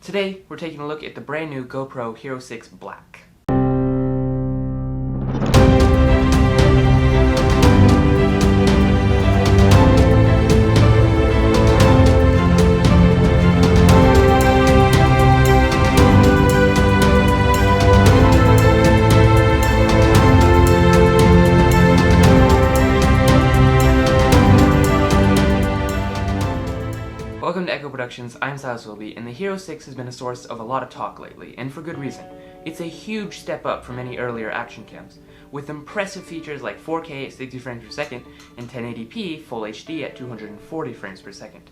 Today, we're taking a look at the brand new GoPro HERO6 Black. Welcome to Echo Productions, I'm Silas Willoughby, and the HERO6 has been a source of a lot of talk lately, and for good reason. It's a huge step up from any earlier action cams, with impressive features like 4K at 60 frames per second and 1080p Full HD at 240 frames per second.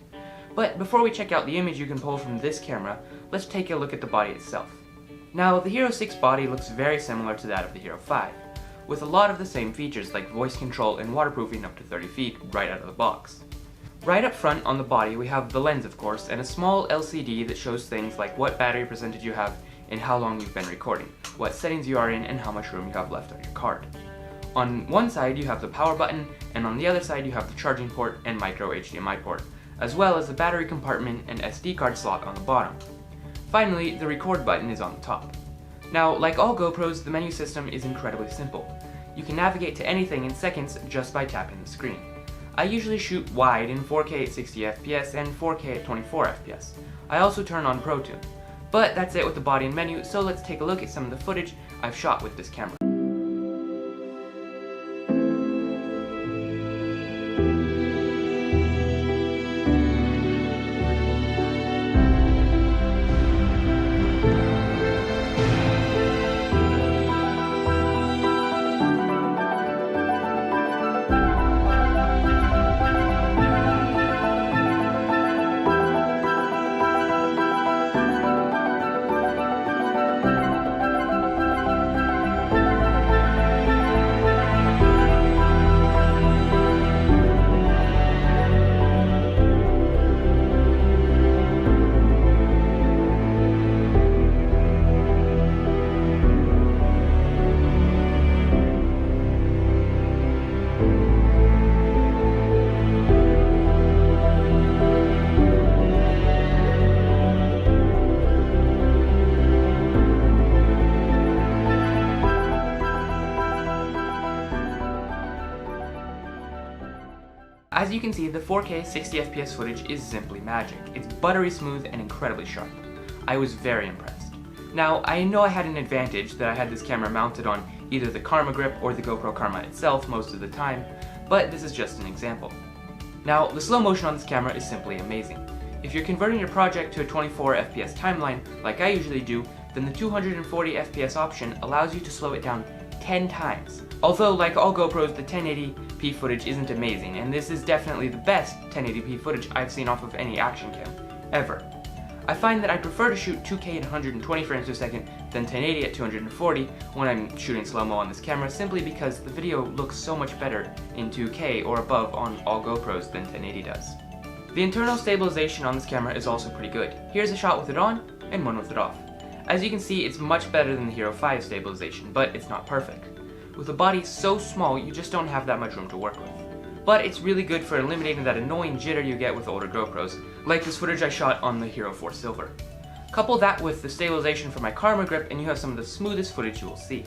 But before we check out the image you can pull from this camera, let's take a look at the body itself. Now, the HERO6 body looks very similar to that of the HERO5, with a lot of the same features like voice control and waterproofing up to 30 feet right out of the box. Right up front on the body we have the lens, of course, and a small LCD that shows things like what battery percentage you have and how long you've been recording, what settings you are in, and how much room you have left on your card. On one side you have the power button, and on the other side you have the charging port and micro HDMI port, as well as the battery compartment and SD card slot on the bottom. Finally, the record button is on the top. Now, like all GoPros, the menu system is incredibly simple. You can navigate to anything in seconds just by tapping the screen. I usually shoot wide in 4K at 60 FPS and 4K at 24 FPS. I also turn on Pro Tune. But that's it with the body and menu, so let's take a look at some of the footage I've shot with this camera. As you can see, the 4K 60 FPS footage is simply magic. It's buttery smooth and incredibly sharp. I was very impressed. Now, I know I had an advantage that I had this camera mounted on either the Karma grip or the GoPro Karma itself most of the time, but this is just an example. Now, the slow motion on this camera is simply amazing. If you're converting your project to a 24 FPS timeline, like I usually do, then the 240 FPS option allows you to slow it down 10 times. Although, like all GoPros, the 1080p footage isn't amazing, and this is definitely the best 1080p footage I've seen off of any action cam, ever. I find that I prefer to shoot 2K at 120 frames per second than 1080 at 240 when I'm shooting slow-mo on this camera, simply because the video looks so much better in 2K or above on all GoPros than 1080 does. The internal stabilization on this camera is also pretty good. Here's a shot with it on, and one with it off. As you can see, it's much better than the HERO5 stabilization, but it's not perfect. With a body so small, you just don't have that much room to work with. But it's really good for eliminating that annoying jitter you get with older GoPros, like this footage I shot on the HERO4 Silver. Couple that with the stabilization for my Karma grip and you have some of the smoothest footage you will see.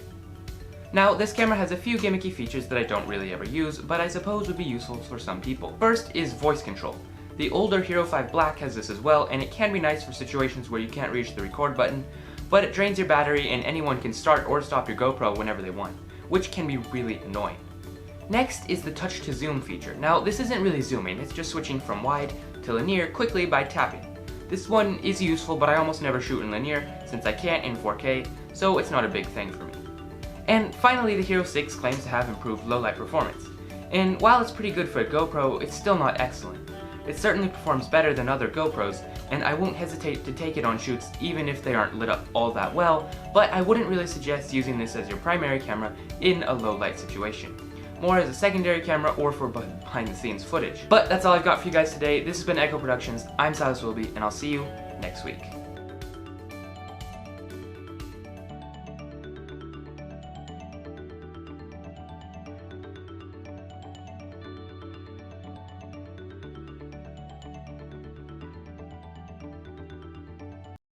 Now, this camera has a few gimmicky features that I don't really ever use, but I suppose would be useful for some people. First is voice control. The older HERO5 Black has this as well, and it can be nice for situations where you can't reach the record button, but it drains your battery and anyone can start or stop your GoPro whenever they want, which can be really annoying. Next is the touch to zoom feature. Now, this isn't really zooming, it's just switching from wide to linear quickly by tapping. This one is useful, but I almost never shoot in linear since I can't in 4K, so it's not a big thing for me. And finally, the HERO6 claims to have improved low-light performance. And while it's pretty good for a GoPro, it's still not excellent. It certainly performs better than other GoPros, and I won't hesitate to take it on shoots even if they aren't lit up all that well, but I wouldn't really suggest using this as your primary camera in a low light situation. More as a secondary camera or for behind the scenes footage. But that's all I've got for you guys today. This has been Echo Productions. I'm Silas Willoughby, and I'll see you next week.